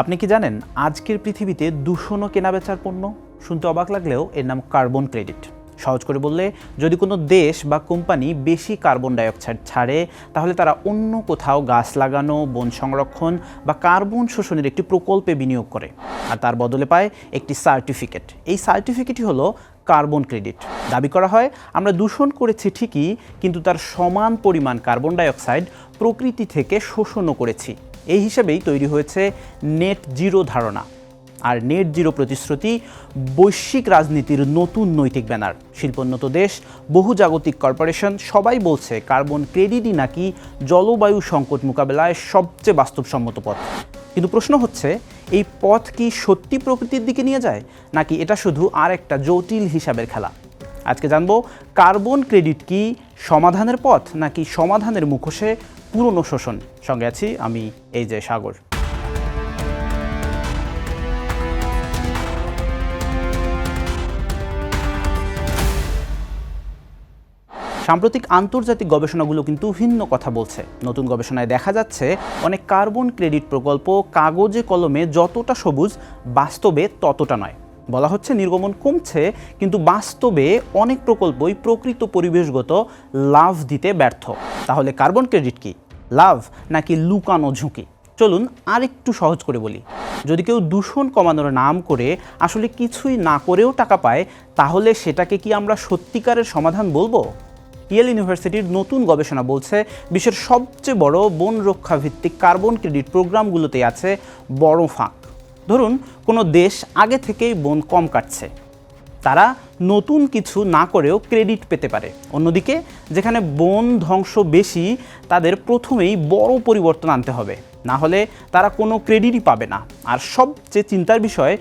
আপনি কি জানেন আজকের পৃথিবীতে দূষণও কেনাবেচার পণ্য? শুনতে অবাক লাগলেও এর নাম কার্বন ক্রেডিট। সহজ করে বললে, যদি কোনো দেশ বা কোম্পানি বেশি কার্বন ডাইঅক্সাইড ছাড়ে, তাহলে তারা অন্য কোথাও গাছ লাগানো, বন সংরক্ষণ বা কার্বন শোষণের একটি প্রকল্পে বিনিয়োগ করে, আর তার বদলে পায় একটি সার্টিফিকেট। এই সার্টিফিকেটই হলো কার্বন ক্রেডিট। দাবি করা হয় আমরা দূষণ করেছি ঠিকই, কিন্তু তার সমান পরিমাণ কার্বন ডাইঅক্সাইড প্রকৃতি থেকে শোষণও করেছি। এই হিসেবেই তৈরি হয়েছে নেট জিরো ধারণা। আর নেট জিরো প্রতিশ্রুতি বৈশ্বিক রাজনীতির নতুন নৈতিক ব্যানার। শিল্পোন্নত দেশ, বহু জাগতিক কর্পোরেশন সবাই বলছে কার্বন ক্রেডিটই নাকি জলবায়ু সংকট মোকাবেলায় সবচেয়ে বাস্তবসম্মত পথ। কিন্তু প্রশ্ন হচ্ছে, এই পথ কি সত্যি প্রকৃতির দিকে নিয়ে যায়, নাকি এটা শুধু আর একটা জটিল হিসাবের খেলা? আজকে জানবো কার্বন ক্রেডিট কি সমাধানের পথ, নাকি সমাধানের মুখোশে পুরনো শোষণ। সঙ্গে আছি আমি সাগর। সাম্প্রতিক আন্তর্জাতিক গবেষণাগুলো কিন্তু ভিন্ন কথা বলছে। নতুন গবেষণায় দেখা যাচ্ছে অনেক কার্বন ক্রেডিট প্রকল্প কাগজে কলমে যতটা সবুজ, বাস্তবে ততটা নয়। বলা হচ্ছে নির্গমন কমছে, কিন্তু বাস্তবে অনেক প্রকল্পই প্রকৃত পরিবেশগত লাভ দিতে ব্যর্থ। তাহলে কার্বন ক্রেডিট কি লাভ, নাকি লুকানো ঝুঁকি? চলুন আরেকটু সহজ করে বলি। যদি কেউ দূষণ কমানোর নাম করে আসলে কিছুই না করেও টাকা পায়, তাহলে সেটাকে কি আমরা সত্যিকারের সমাধান বলবো? ইয়েল ইউনিভার্সিটির নতুন গবেষণা বলছে বিশ্বের সবচেয়ে বড় বন রক্ষা ভিত্তিক কার্বন ক্রেডিট প্রোগ্রামগুলোতে আছে বড় ফাঁক। ধরুন কোনো দেশ আগে থেকেই বন কম কাটছে, তারা নতুন কিছু না করেও ক্রেডিট পেতে পারে। অন্যদিকে যেখানে বন ধ্বংস বেশি, তাদের প্রথমেই বড় পরিবর্তন আনতে হবে, না হলে তারা কোনো ক্রেডিটই পাবে না। আর সবচেয়ে চিন্তার বিষয়,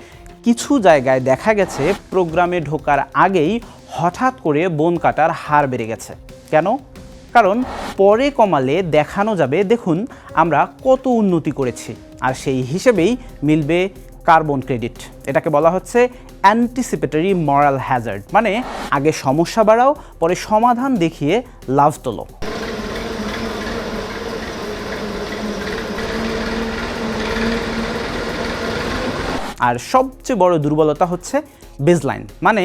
কিছু জায়গায় দেখা গেছে প্রোগ্রামে ঢোকার আগেই হঠাৎ করে বন কাটার হার বেড়ে গেছে। কেন? কারণ পরে কমালে দেখানো যাবে দেখুন আমরা কত উন্নতি করেছি, আর সেই হিসেবেই মিলবে কার্বন ক্রেডিট। এটাকে বলা হচ্ছে অ্যান্টিসিপেটরি মরাল হ্যাজার্ড, মানে আগে সমস্যা বাড়াও, পরে সমাধান দেখিয়ে লাভ তোলো। আর সবচেয়ে বড় দুর্বলতা হচ্ছে বেসলাইন, মানে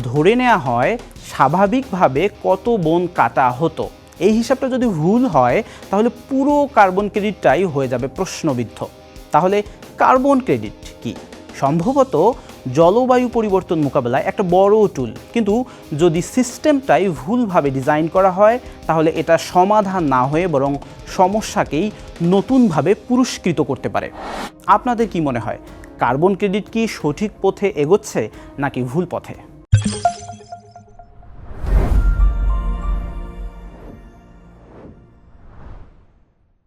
ধরে নেওয়া হয় স্বাভাবিকভাবে কত বন কাটা হতো। এই হিসাবটা যদি ভুল হয়, তাহলে পুরো কার্বন ক্রেডিটটাই হয়ে যাবে প্রশ্নবিদ্ধ। তাহলে কার্বন ক্রেডিট কি? সম্ভবত জলবায়ু পরিবর্তন মোকাবেলায় একটা বড় টুল, কিন্তু যদি সিস্টেমটাই ভুলভাবে ডিজাইন করা হয়, তাহলে এটা সমাধান না হয়ে বরং সমস্যাকেই নতুনভাবে পুরস্কৃত করতে পারে। আপনাদের কি মনে হয়, কার্বন ক্রেডিট কি সঠিক পথে এগোচ্ছে নাকি ভুল পথে?